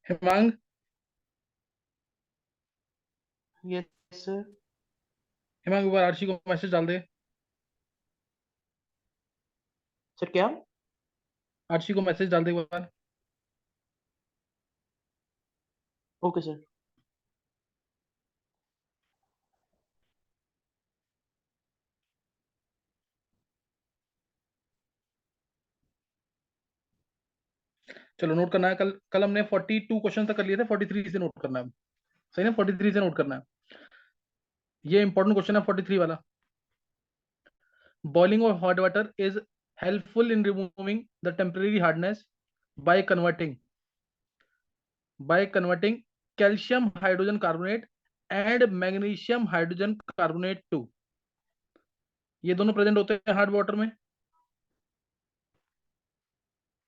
Himang, yes sir. Himang एक बार आरशी को message डाल दे। सर क्या? आरशी को मैसेज डाल दे एक बार। Okay sir. चलो नोट करना है। कल कल हमने 42 क्वेश्चन तक कर लिए थे, 43 से नोट करना है। सही ना, 43 से नोट करना है। ये इंपॉर्टेंट क्वेश्चन है 43 वाला। Boiling of hot water is helpful in removing the temporary hardness by converting by converting calcium hydrogen carbonate and magnesium hydrogen carbonate to. ये दोनों प्रेजेंट होते हैं हार्ड वाटर में।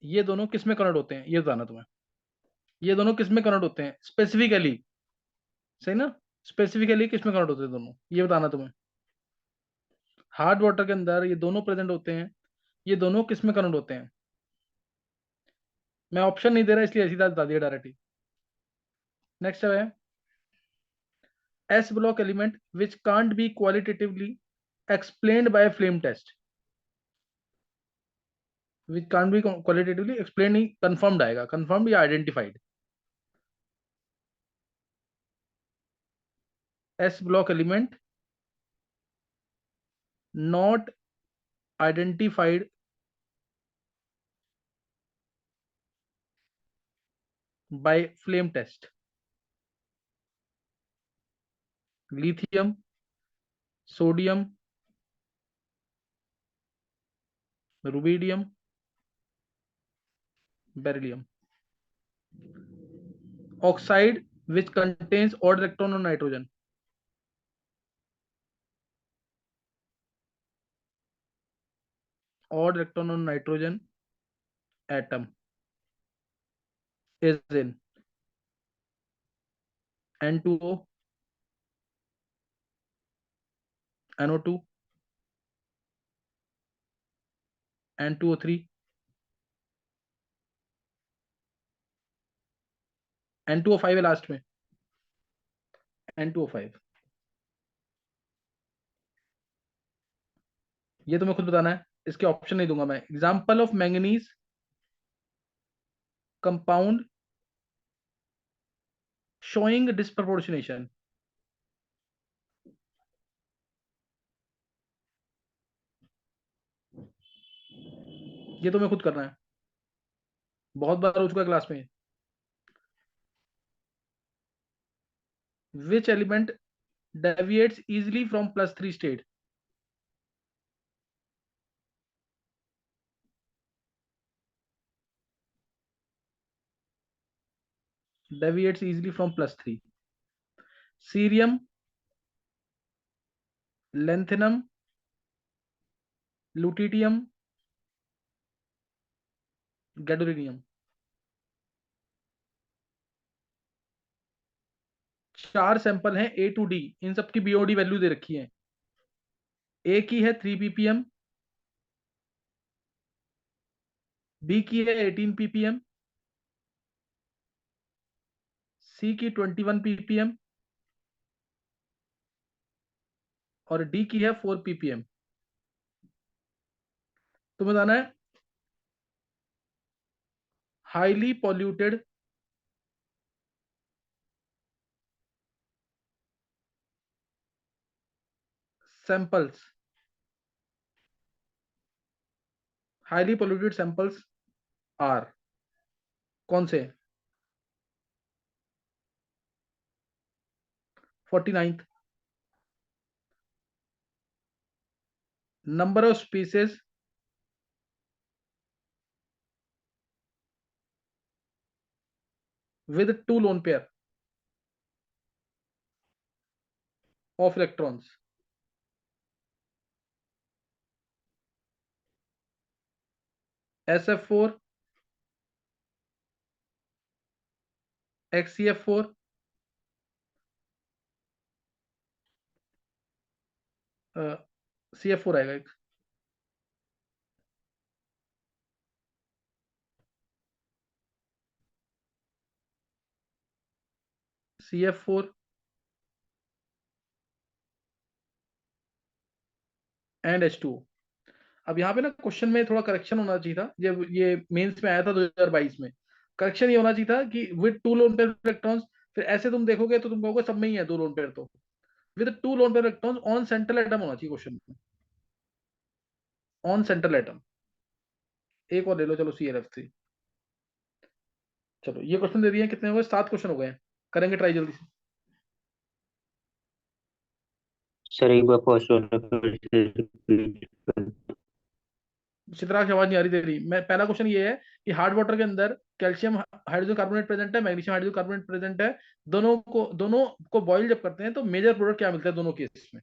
ये दोनों किस में कन्वर्ट होते हैं ये बताना तुम्हें। ये दोनों किस में कन्वर्ट होते हैं स्पेसिफिकली। सही ना, स्पेसिफिकली किस में कन्वर्ट होते हैं दोनों, ये बताना तुम्हें। हार्ड वाटर के अंदर ये दोनों प्रेजेंट होते हैं। ये दोनों किस में कन्वर्ट होते हैं। मैं ऑप्शन नहीं दे रहा इसलिए सीधा बता दिया डायरेक्टली। नेक्स्ट है S block element which can't be qualitatively explained by flame test. Which can't be qualitatively explain, नहीं कंफर्म्ड आएगा, कंफर्म्ड या identified. S block element not identified by flame test. Lithium, sodium, rubidium, beryllium. Oxide which contains odd electron on nitrogen. Odd electron on nitrogen atom is in N2O, NO2, N2O3, N2O5 है last में, N2O5। ये तुम्हें खुद बताना है, इसके option नहीं दूंगा मैं। Example of manganese compound showing disproportionation. ये तुम्हें खुद करना है, बहुत बार हो चुका है क्लास में। Which element deviates easily from +3 state। deviates easily from +3। Cerium, lanthanum, lutetium, gadolinium. चार सैंपल हैं A to D, इन सबकी बीओडी वैल्यू दे रखी है। ए की है 3 ppm, बी की है 18 ppm, सी की 21 ppm और डी की है 4 ppm। तो बताना है highly polluted samples, highly polluted samples are कौन से। 49th। Number of species with 2 lone pair of electrons। SF4, XCF4, CF4 आएगा एक। CF4 and H2O। अब यहाँ पे ना क्वेश्चन में थोड़ा करेक्शन होना चाहिए था, जब ये मेंस में आया था 2022 में, करेक्शन ये होना चाहिए था कि विद 2 लोन पेयर इलेक्ट्रॉन्स। फिर ऐसे तुम देखोगे तो तुम कहोगे सब में ही है 2 लोन पेयर, तो with 2 lone pair electrons on central atom होना चाहिए क्वेश्चन में, ऑन सेंट्रल एटम। एक और ले लो चलो, ClF3। चलो ये क्वेश्चन दे दिए, कितने हो गए? 7 क्वेश्चन हो गए हैं। करेंगे ट्राई जल्दी से। सर एक बार फर्स्ट वाला फिर से repeat कर। चित्राक्ष आवाज नहीं आ रही तेरी। मैं पहला क्वेश्चन ये है कि हार्ड वाटर के अंदर कैल्शियम हाइड्रोजन कार्बोनेट प्रेजेंट है, मैग्नीशियम हाइड्रोजन कार्बोनेट प्रेजेंट है। दोनों को बॉईल जब करते हैं तो मेजर प्रोडक्ट क्या मिलता है दोनों केस में?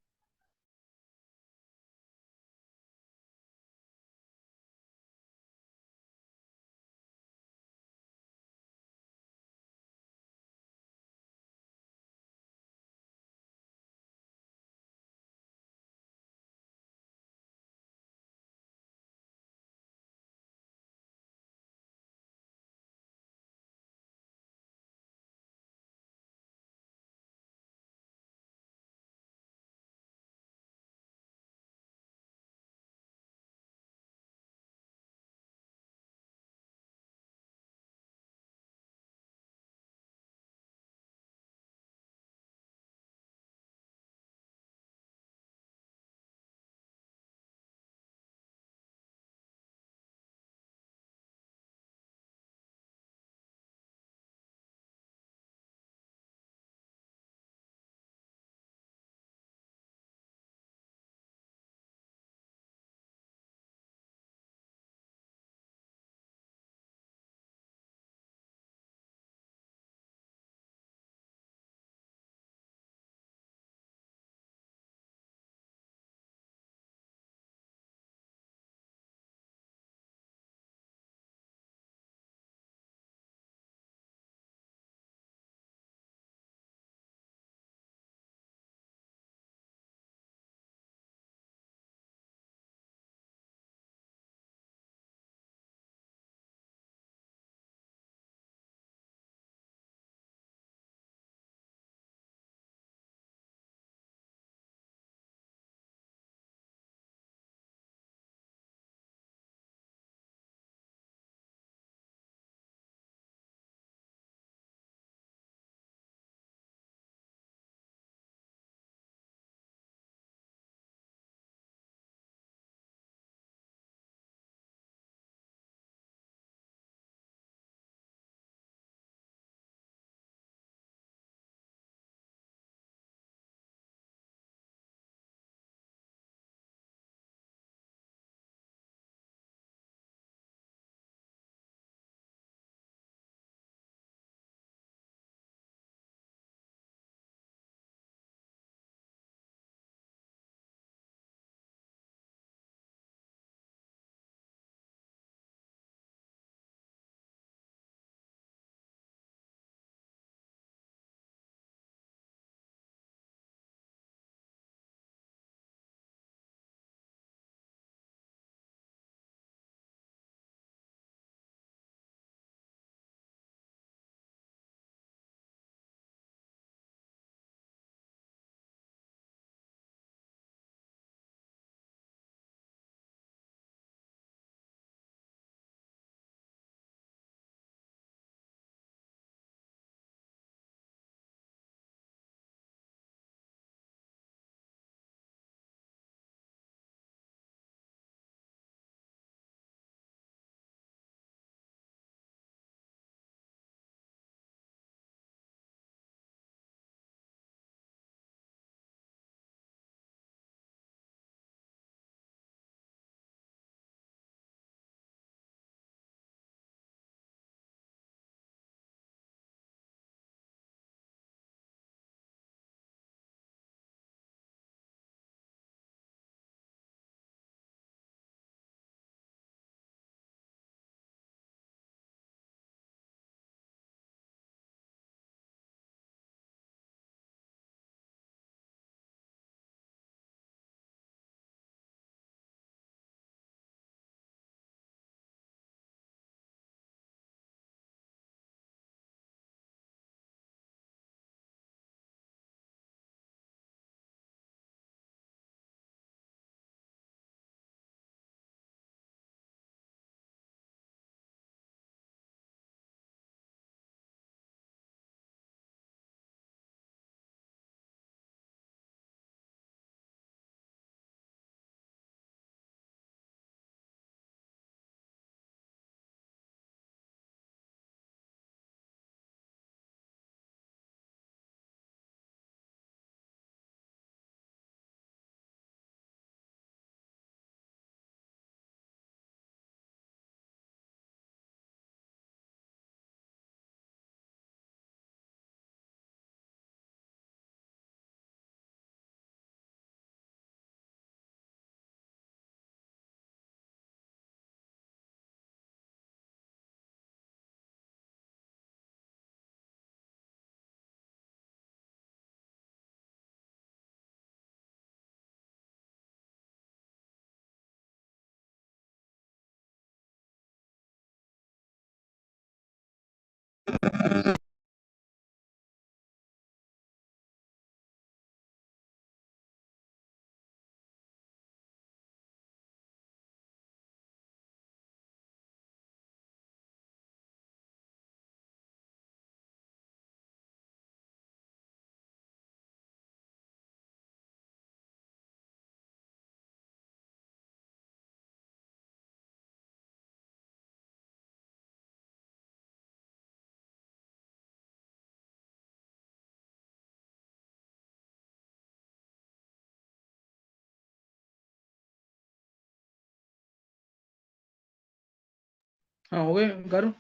हाँ हो गए गर्व।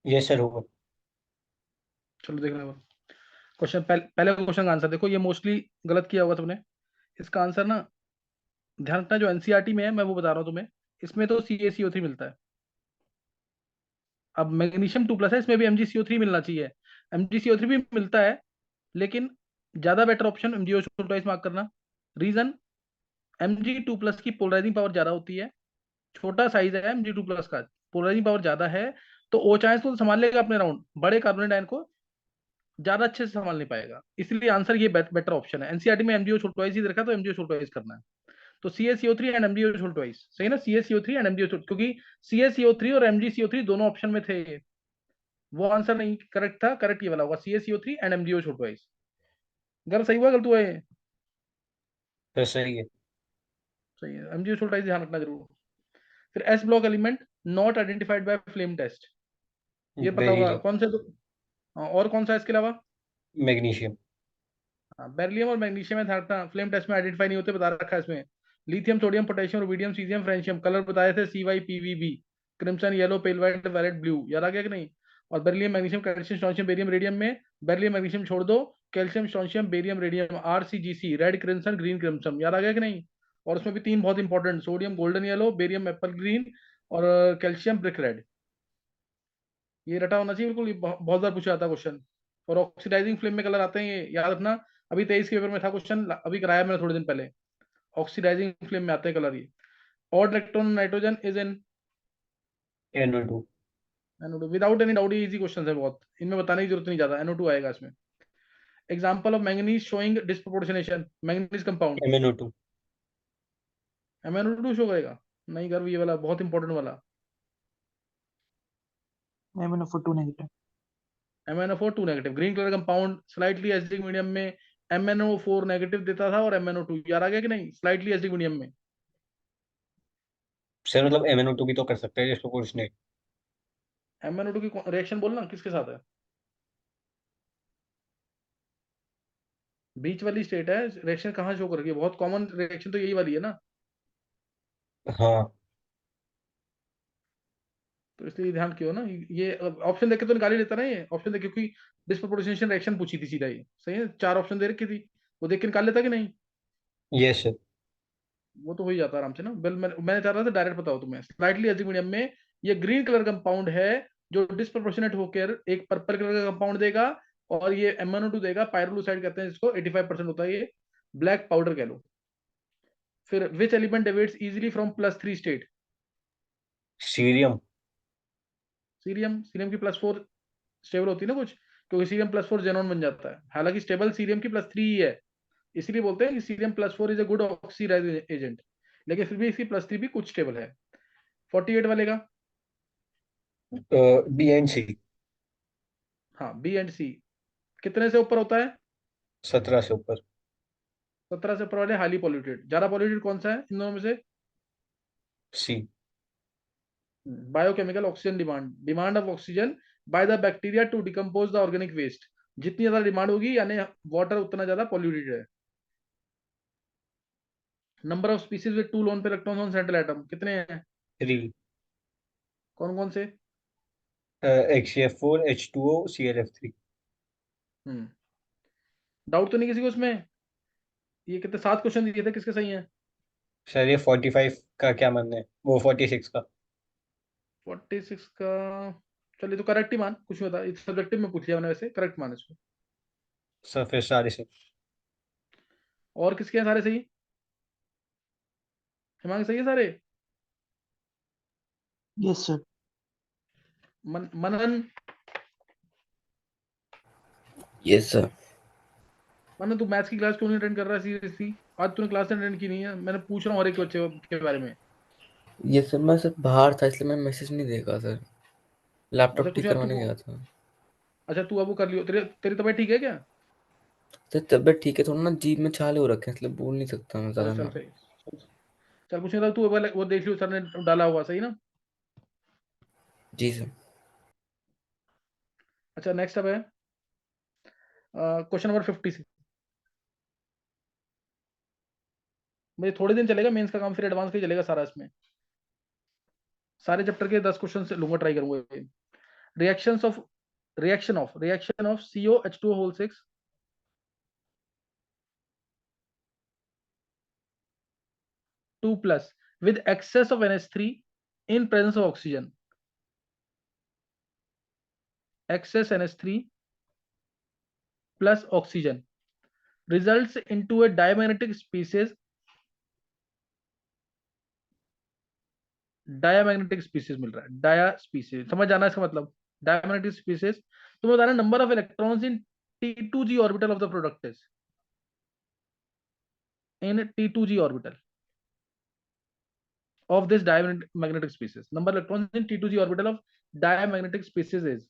यस सर होगा। चलो देख रहे हो क्वेश्चन। पहले क्वेश्चन का आंसर देखो, ये मोस्टली गलत किया होगा तुमने। इसका आंसर ना, ध्यान रखना, जो एनसीईआरटी में है मैं वो बता रहा हूँ तुम्हें। इसमें तो CaCO3 मिलता है। अब मैग्नीशियम 2+ है, इसमें भी MgCO3 मिलना चाहिए। MgCO3 भी मिलता है, लेकिन ज्यादा better option MgO twice mark करना। रीजन, Mg2+ की पोलराइजिंग पावर ज्यादा होती है। छोटा साइज है Mg2+ का, पोलराइजिंग पावर ज्यादा है, तो O चांस को तो संभाल लेगा अपने राउंड, बड़े कार्बोनेट आयन को ज्यादा अच्छे से संभाल नहीं पाएगा। इसलिए आंसर ये बेटर ऑप्शन है। एनसीईआरटी में MgO ट्वाइस ही रखा, तो MgO ट्वाइस करना है। तो CaCO3 एंड MgO ट्वाइस सही ना, CaCO3 एंड MgO, क्योंकि CaCO3 और MgCO3 दोनों ऑप्शन में थे। वो आंसर नहीं करेक्ट था, करेक्ट ये वाला होगा, CaCO3 एंड MgO ट्वाइस। गलत सही हुआ, गलत हुआ ये? सर सही है। सही है, MgO ट्वाइस ध्यान रखना जरूर। फिर S block element not identified by flame test, ये पता होगा बेरिलियम। कौन से दो? हाँ, और कौन सा है इसके अलावा? मैग्नीशियम। हाँ, बेरिलियम और मैग्नीशियम है, ध्यान रखना, फ्लेम टेस्ट में आइडेंटिफाई नहीं होते, बता रखा है इसमें। Lithium, sodium, potassium, rubidium, caesium, francium, colour बताए थे CYPVB, क्रिम्सन, येलो, पेल वाइट, वायलेट, ब्लू, याद आ गया कि नहीं? और beryllium, magnesium, calcium, strontium, barium, radium में बेरिलियम मैग्नीशियम छोड़ दो, calcium, strontium, barium, radium, RCGC, red crimson, green crimson, याद आ गया कि नहीं? और उसमें भी 3 बहुत important, sodium golden yellow, barium Apple green, और कैल्शियम ब्रिक रेड। ये रटा होना चाहिए बिल्कुल, ये बहुत बार पूछा जाता है क्वेश्चन। और ऑक्सीडाइजिंग फ्लेम में कलर आते हैं, ये याद रखना। अभी 23 के पेपर में था क्वेश्चन, अभी कराया मैंने थोड़े दिन पहले। ऑक्सीडाइजिंग फ्लेम में आते हैं कलर ये। और electron nitrogen is in NO2। NO2, without any doubt, ये इजी क्वेश्चन है बहुत, इनमें बताने की जरूरत नहीं, ज्यादा NO2 आएगा इसमें। Example of manganese showing disproportionation, manganese compound. MnO2। MnO2 show करेगा? नहीं कर, ये वाला बहुत इंपॉर्टेंट वाला, MnO2 negative. MnO4 2 negative, green colour compound, slightly acidic medium में MnO4 नेगेटिव देता था, और MnO2 याद आ गया कि नहीं, स्लाइटली एसिडिक मीडियम में। सर मतलब MnO2 भी तो कर सकते हैं इसको कुछ नहीं। MnO2 की रिएक्शन बोलना किसके साथ है? बीच वाली स्टेट है, रिएक्शन कहाँ शो कर रही है? बहुत कॉमन रिएक्शन तो यही वाली है ना, हाँ। तो इसलिए ध्यान क्यों ना, ये ऑप्शन देख के तो निकाल ही लेता ना, ये ऑप्शन देख, क्योंकि डिस्प्रोपोर्शनेशन रिएक्शन पूछी थी सीधा, ये सही है, 4 ऑप्शन दे रखी थी, वो देख के निकाल लेता कि नहीं? Yes sir. वो तो हो ही जाता आराम से ना। बिल मैंने चाह रहा था डायरेक्ट बताओ तुम्हें, स्लाइटली एसिडिक मीडियम में ये ग्रीन कलर कंपाउंड है, जो डिस्प्रोपोर्शनेट होकर एक पर्पल कलर का कंपाउंड देगा, और ये MnO2 देगा, पायरोलुसाइड कहते हैं जिसको, 85% होता है ये, ब्लैक पाउडर कह लो। फिर which element deviates easily from +3 state? Cerium. Cerium, cerium की +4 स्टेबल होती है ना कुछ, क्योंकि सीरियम +4 जेनॉन बन जाता है, हालांकि स्टेबल सीरियम की +3 ही है। इसीलिए बोलते हैं कि cerium +4 is a good oxidising agent, लेकिन फिर भी इसकी +3 भी कुछ स्टेबल है। 48 वाले का? B and C। हाँ, B and C कितने से ऊपर होता है? 17 से ऊपर। 17 से ऊपर वाले हाईली पॉल्यूटेड। ज्यादा पॉल्यूटेड कौन सा है इन दोनों में से? C। Biochemical oxygen demand, demand of oxygen by the bacteria to decompose the organic waste, जितनी ज्यादा डिमांड होगी यानी वाटर उतना ज्यादा पॉल्यूटेड है। Number of species with 2 loan पे इलेक्ट्रॉन्स ऑन सेंट्रल एटम कितने हैं? 3। कौन कौन से? HCl4 H2O Cl3। हम्म, डाउट तो नहीं किसी को इसमें? ये कितने 7 क्वेश्चन दिए थे, किसके सही हैं? सर ये 45 का क्या मानना है, वो 46 का। 46 का? चलिए तो करेक्ट ही मान, कुछ नहीं होता, सब्जेक्टिव में पूछ लिया मैंने, वैसे करेक्ट मान इसको। सर फिर सारे से। और किसके हैं सारे सही? हिमांग सही है सारे? Yes sir. Manan? Yes sir. Manan तू मैथ्स की क्लास क्यों नहीं अटेंड कर रहा है सीरियसली? आज तूने क्लास अटेंड की नहीं है, मैंने पूछ रहा हूँ हर एक बच्चे के बारे में। यस सर, मैं सर बाहर था इसलिए मैं मैसेज नहीं देखा सर, अच्छा लैपटॉप कुछ ठीक यार करवाने तू, गया था। अच्छा तू अब वो कर लियो, तेरी तबीयत ठीक है क्या? सर तबीयत ठीक है, थोड़ा ना जीभ में छाले हो रखे हैं इसलिए बोल नहीं सकता मैं अच्छा ज़्यादा चल ना। सही, चल कुछ नहीं था, तू वो देख लियो, सर ने डाला हुआ सही ना। जी सर। अच्छा नेक्स्ट अब है क्वेश्चन नंबर 56। मुझे थोड़े दिन चलेगा मेंस का काम, फिर एडवांस का ही चलेगा सारा इसमें। सारे चैप्टर के 10 क्वेश्चन से लूंगा, ट्राई करूंगा। Reaction of COH2 whole 6 2+ with excess of NH3 in presence of oxygen. Excess NH3 plus oxygen results into a diamagnetic species. Diamagnetic species मिल रहा है, डाया स्पीसीज समझ जाना इसका मतलब। डायमैग्नेटिक स्पीसीज तुम्हें बताना number of electrons in T2g orbital of the product is in T2g orbital of this diamagnetic species. Number of electrons in T2g orbital of diamagnetic species is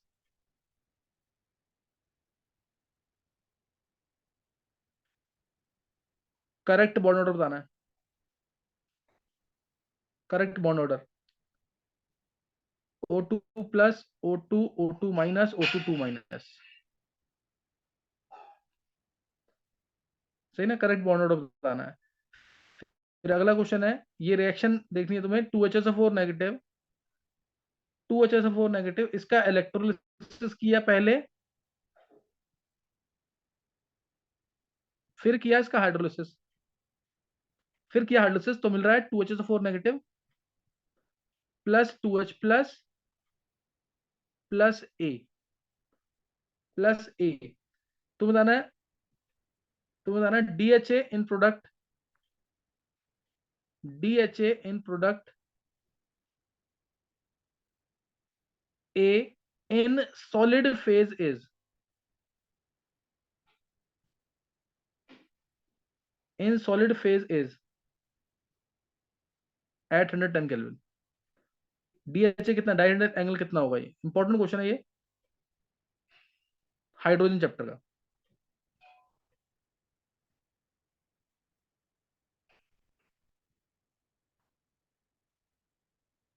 correct bond order बताना है, correct bond order O2 plus O2 O2 minus O2 2 minus, सही ना, correct bond order बताना है। फिर अगला question है, ये रिएक्शन देखनी है तुम्हें, 2HSO4 नेगेटिव 2HSO4 नेगेटिव, इसका इलेक्ट्रोलिसिस किया पहले, फिर किया इसका हाइड्रोलिसिस, फिर किया हाइड्रोलिसिस, तो मिल रहा है 2HSO4 negative plus 2H plus plus A plus A। तुम्हें बताना है DHA in product, DHA in product A in solid phase is at 110 Kelvin। DHA कितना, डायहेड्रल एंगल कितना होगा, ये इंपॉर्टेंट क्वेश्चन है ये हाइड्रोजन चैप्टर का।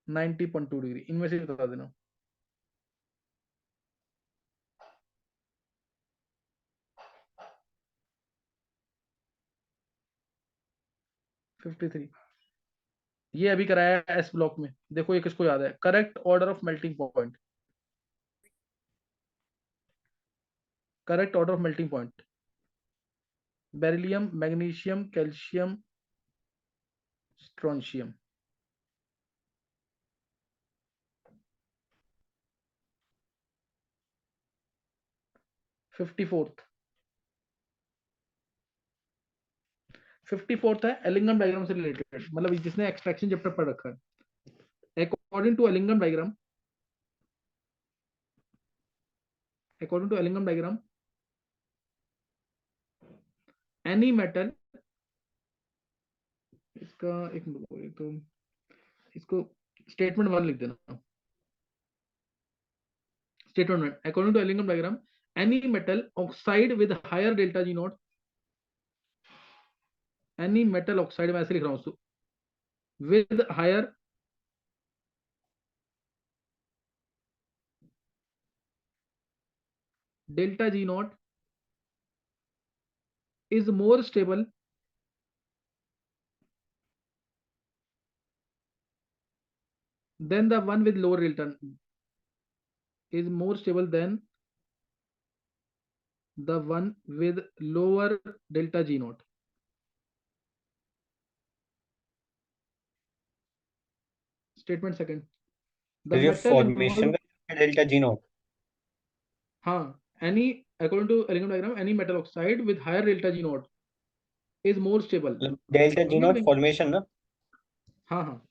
(90.2 डिग्री) इनमें से बता देना। (53) ये अभी कराया है एस ब्लॉक में, देखो ये किसको याद है, correct order of melting point, correct order of melting point, beryllium, magnesium, calcium, strontium. 54th है एलिंगम डायग्राम से रिलेटेड, मतलब जिसने एक्सट्रैक्शन चैप्टर पढ़ रखा है। According to Ellingham diagram any metal, इसका एक मिनट, तो इसको स्टेटमेंट 1 लिख देना। Statement 1, according to Ellingham diagram any metal oxide with higher delta G nought, any metal oxide में ऐसे लिख रहा हूं with higher delta G nought is more stable than the one with lower delta, is more stable than the one with lower delta G naught. Statement second, the ये metal formation involved, का delta G not, हाँ, any according to Elingham diagram any metal oxide with higher delta G naught is more stable। Delta G समझ not गए? Formation ना, हाँ हाँ,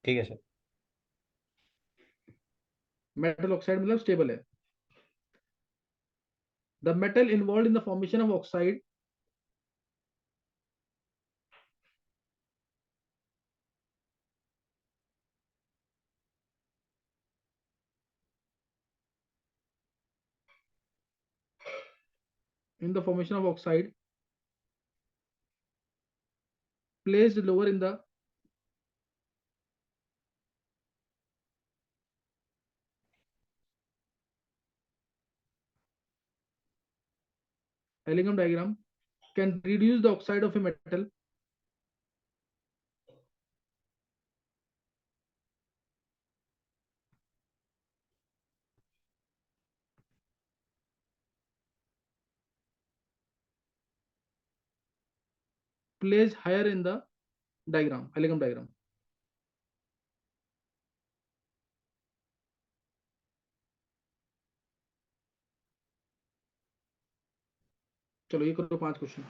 ठीक है सर। मेटल ऑक्साइड मतलब स्टेबल है। The metal involved in the formation of oxide in the formation of oxide placed lower in the Elingham diagram can reduce the oxide of a metal placed higher in the diagram, phylogenetic diagram. चलो ये करो 5 question.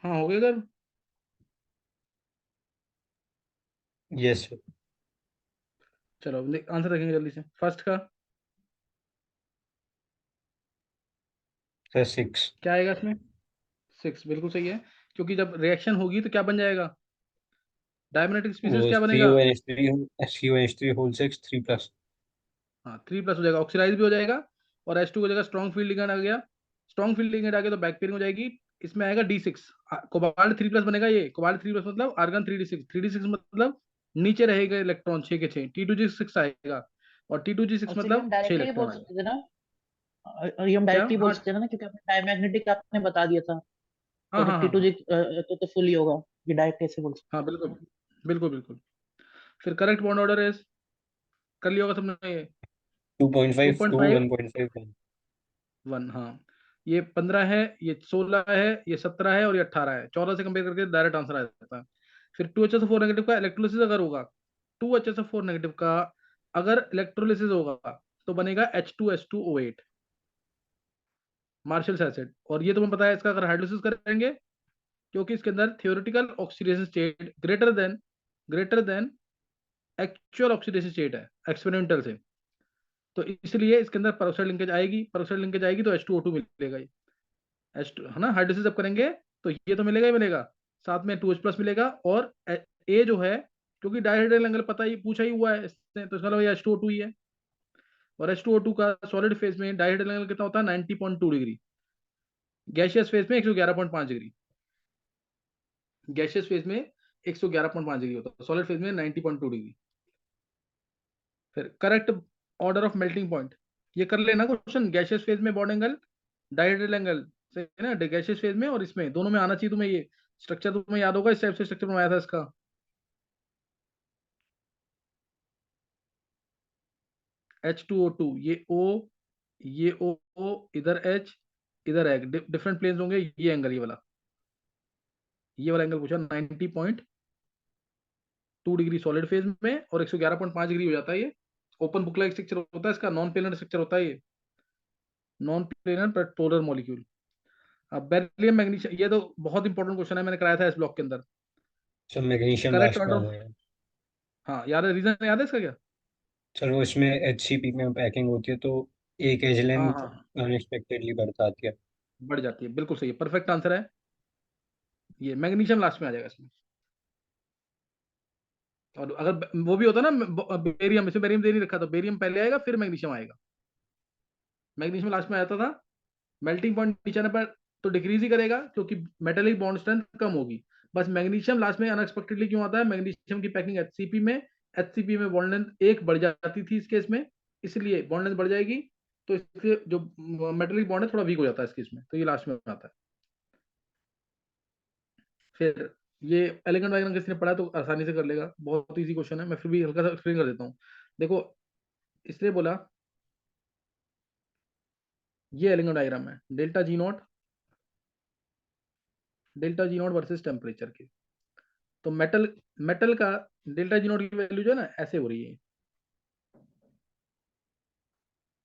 हाँ हो गया sir. Yes sir. चलो answer देखेंगे जल्दी से। फर्स्ट का सर 6। क्या आएगा इसमें? 6 बिल्कुल सही है, क्योंकि जब रिएक्शन होगी तो क्या बन जाएगा, डायमैग्नेटिक स्पीसीज वो क्या बनेगा, SU3 होल 6 3+। हाँ 3+ हो जाएगा, ऑक्सीडाइज भी हो जाएगा, और H2 हो जाएगा, स्ट्रॉन्ग फील्ड लिगेंड आ गया, स्ट्रॉन्ग फील्ड लिगेंड आ गया तो बैक पेयरिंग हो जाएगी, इसमें आएगा D6, कोबाल्ट 3+ बनेगा, ये कोबाल्ट 3+ मतलब आर्गन 3D6, 3D6 मतलब नीचे रहेगा इलेक्ट्रॉन 6 के 6, T2G6 आएगा, और T2G6 अच्छा, ये हम मतलब 6 डायरेक्टली इलेक्ट्रॉन बोल आएगा। सकते थे ना, और ये हम क्या, डायरेक्टली बोल हाँ सकते थे ना, क्योंकि आपने डायमैग्नेटिक आपने बता दिया था, हाँ तो फिर हाँ हाँ T2G तो फुल ही होगा, ये डायरेक्ट ऐसे बोल सकते हाँ बिल्कुल बिल्कुल बिल्कुल। फिर करेक्ट बॉन्ड ऑर्डर है, कर लिया होगा सबने ये 2.5 2 2.5 1.5 1, हाँ ये 15 है, ये 16 है, ये 17 है, और ये 18 है, 14 से कंपेयर करके डायरेक्ट आंसर आ जाता है। फिर 2HSO4 नेगेटिव का इलेक्ट्रोलिसिस अगर होगा, 2HSO4 नेगेटिव का अगर इलेक्ट्रोलिसिस होगा तो बनेगा H2S2O8 मार्शल्स एसिड, और ये तुम्हें पता है इसका अगर हाइड्रोलिसिस करेंगे, क्योंकि इसके अंदर theoretical oxidation state greater than actual oxidation state है एक्सपेरिमेंटल से, तो इसलिए इसके अंदर पेरोक्साइड लिंकेज आएगी तो H2O2 मिलेगा, H2 है ना, हाइड्रोलिसिस जब करेंगे तो ये तो मिलेगा ही मिलेगा, साथ में 2H+ मिलेगा, और ए जो है, क्योंकि डायहेड्रल एंगल पता ही पूछा ही हुआ है इसने, तो इसका मतलब ये H2O2 ही है, और H2O2 का सॉलिड फेज में डायहेड्रल एंगल कितना होता है, 90.2 डिग्री, गैसियस फेज में 111.5 डिग्री, गैसियस फेज में 111.5 डिग्री होता है, सॉलिड फेज में 90.2 डिग्री। फिर correct order of melting point, ये कर लेना क्वेश्चन, गैसियस फेज में बॉन्ड एंगल, डायहेड्रल एंगल से है ना, गैसियस फेज में और इसमें दोनों में आना चाहिए तुम्हें, ये स्ट्रक्चर तुम्हें याद होगा, इस टाइप से स्ट्रक्चर बनाया था इसका, H2O2, ये O इधर H इधर H, डिफरेंट प्लेन्स होंगे, ये एंगल ये वाला एंगल पूछा, 90.2 डिग्री सॉलिड फेज में, और 111.5 डिग्री हो जाता है ये, ओपन बुक लाइक स्ट्रक्चर होता है इसका, नॉन प्लेनर स्ट्रक्चर होता है ये, नॉन प्लेनर पर पोलर मॉलिक्यूल। अब बेरिलियम मैग्नीशियम, ये तो बहुत इंपॉर्टेंट क्वेश्चन है, मैंने कराया था इस ब्लॉक के अंदर, सर मैग्नीशियम करेक्ट लास्ट में आ ऑर्डर, जाएगा। हाँ याद है, रीजन याद है इसका क्या, सर वो इसमें HCP में पैकिंग होती है तो एक एज हाँ लेंथ हाँ अनएक्सपेक्टेडली बढ़ जाती है। बढ़ जाती है, बिल्कुल सही है, परफेक्ट आंसर है, ये मैग्नीशियम लास्ट में आ जाएगा इसमें। और अगर वो भी होता ना बेरियम, इसमें बेरियम दे नहीं रखा, तो बेरियम पहले आएगा फिर मैग्नीशियम आएगा, मैग्नीशियम लास्ट में आता था, मेल्टिंग पॉइंट नीचे आने पर तो डिक्रीज ही करेगा, क्योंकि मेटेलिक बॉन्ड स्ट्रेंथ कम होगी, बस मैग्नीशियम लास्ट में अनएक्सपेक्टेडली क्यों आता है, मैग्नीशियम की पैकिंग एचसीपी में बॉन्ड लेंथ 1 बढ़ जाती थी इस केस में, इसलिए बॉन्ड लेंथ बढ़ जाएगी, तो इसके जो मेटेलिक बॉन्ड है थोड़ा वीक हो जाता है इस केस में, तो ये लास्ट में आता है। फिर ये एलिगेंट डायग्राम किसी ने पढ़ा तो आसानी से कर लेगा, बहुत इजी क्वेश्चन है, मैं फिर भी हल्का सा एक्सप्लेन कर देता हूँ। देखो इसने बोला ये एलिगेंट डायग्राम है, delta G not versus temperature की, तो मेटल का डेल्टा जी नॉट की वैल्यू जो है ना ऐसे हो रही है,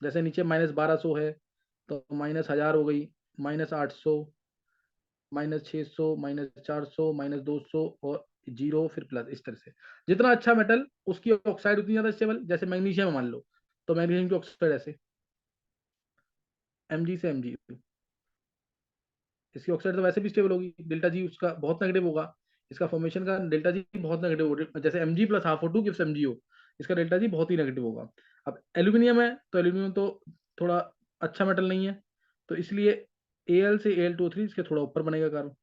जैसे नीचे -1200 है तो -1000 हो गई, -800, -600, -400, -200 और 0, फिर प्लस, इस तरह से जितना अच्छा मेटल उसकी ऑक्साइड उतनी ज्यादा स्टेबल, जैसे मैग्नीशियम मान लो, तो मैग्नीशियम की ऑक्साइड ऐसे Mg से Mg, इसकी ऑक्साइड तो वैसे भी स्टेबल होगी, डेल्टा जी उसका बहुत नेगेटिव होगा, इसका फॉर्मेशन का डेल्टा जी बहुत नेगेटिव होगा, जैसे Mg + ½ गिव्स MgO, इसका डेल्टा जी बहुत ही नेगेटिव होगा। अब एल्यूमिनियम है तो एल्यूमिनियम तो थोड़ा अच्छा मेटल नहीं है, तो इसलिए Al से Al2O3 इसके थोड़ा ऊपर बनेगा कार्बन।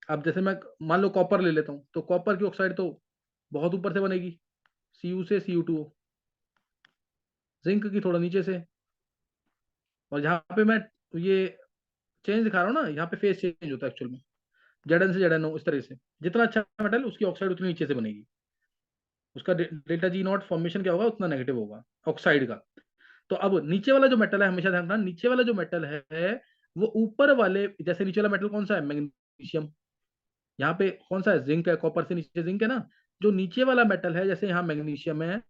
अब जैसे मैं मान लो कॉपर ले लेता हूँ, तो कॉपर की ऑक्साइड तो बहुत ऊपर से बनेगी, Cu से Cu2O, जिंक की थोड़ा नीचे से, और यहाँ पे मैं ये चेंज दिखा रहा हूँ ना, यहाँ पे फेस चेंज होता है एक्चुअल में, Zn से Zno, इस तरह से जितना अच्छा मेटल उसकी ऑक्साइड उतनी नीचे से बनेगी, उसका डेल्टा जी नॉट फॉर्मेशन क्या होगा उतना नेगेटिव होगा ऑक्साइड का। तो अब नीचे वाला जो मेटल है, हमेशा ध्यान रखना, नीचे वाला जो मेटल है वो ऊपर वाले, जैसे नीचे वाला मेटल कौन सा है, मैग्नीशियम, यहाँ पे कौन सा है, जिंक है, कॉपर से नीचे जिंक है ना, जो नीचे वाला मेटल है जैसे यहाँ मैग्नीशियम है,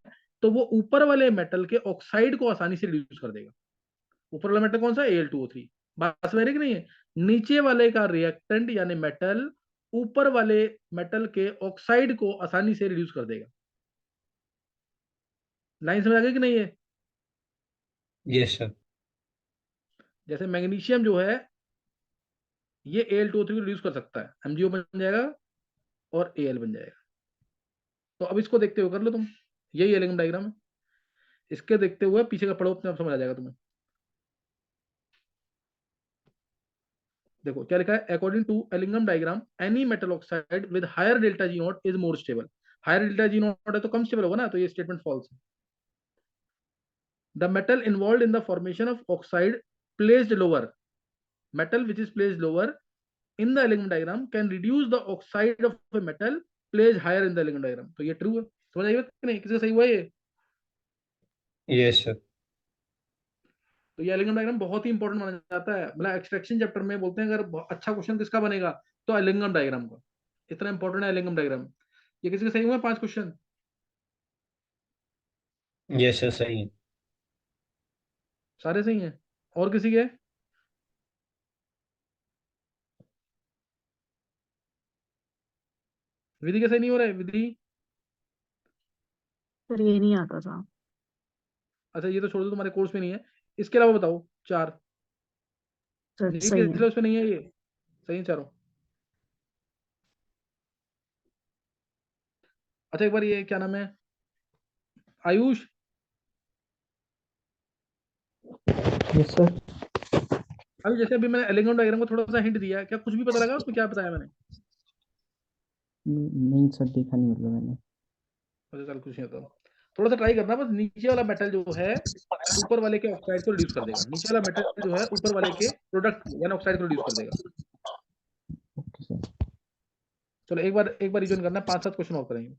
तो वो ऊपर वाले मेटल के ऑक्साइड को आसानी से रिड्यूस कर देगा। ऊपर वाला मेटल कौन सा है, Al2O3, बात समझ रहे कि नहीं है, नीचे वाले का रिएक्टेंट यानी मेटल ऊपर वाले मेटल के ऑक्साइड को आसानी से रिड्यूस कर देगा। लाइन समझ आ गई कि नहीं है, यस सर। जैसे मैग्नीशियम जो है ये Al2O3 को रिड्यूस कर सकता है, MgO बन जाएगा और Al बन जाएगा। तो अब इसको देखते हुए कर लो तुम, यही एलिंगम डायग्राम है, इसके देखते हुए पीछे का पढ़ो, अपने आप समझ आ जाएगा तुम्हें। देखो क्या लिखा है, according to Ellingham diagram any metal oxide with higher delta G nought is more stable. Higher delta G nought है तो कम स्टेबल होगा ना, तो ये स्टेटमेंट फॉल्स है। The metal involve in the formation of oxide placed lower, metal which is placed lower in the elegant diagram can reduce the oxide of a metal placed higher in the elegant diagram। तो ये true है, समझ आइए कि नहीं, किसी का सही हुआ ये? Yes sir. तो ये एलिंगम डायग्राम बहुत ही इंपॉर्टेंट माना जाता है, मतलब एक्सट्रैक्शन चैप्टर में बोलते हैं अगर अच्छा क्वेश्चन किसका बनेगा तो एलिंगम डायग्राम का, इतना इंपॉर्टेंट है एलिंगम डायग्राम। ये किसी का सही हुआ 5 क्वेश्चन? यस सर सही है। सारे सही हैं, और किसी के? विधि का सही नहीं हो रहा है? विधि सर ये नहीं आता था। अच्छा ये तो छोड़ दो, तुम्हारे कोर्स में नहीं है, इसके अलावा बताओ 4 सर नीट सही के है। सिलेबस में नहीं है ये, सही है चारों। अच्छा एक बार ये क्या नाम है, आयुष, यस सर। अभी जैसे अभी मैंने एलिंगम डायग्राम को थोड़ा सा हिंट दिया है, क्या कुछ भी पता लगा उसमें क्या बताया मैंने? नहीं सर, देखा नहीं मतलब मैंने। अच्छा चल कुछ नहीं होता, थोड़ा सा ट्राई करना, बस नीचे वाला मेटल जो है ऊपर वाले के ऑक्साइड को रिड्यूस कर देगा, नीचे वाला मेटल जो है ऊपर वाले के प्रोडक्ट यानी ऑक्साइड को रिड्यूस कर देगा। Okay sir. चलो एक बार रिवीजन करना, 5-7 क्वेश्चन और करेंगे।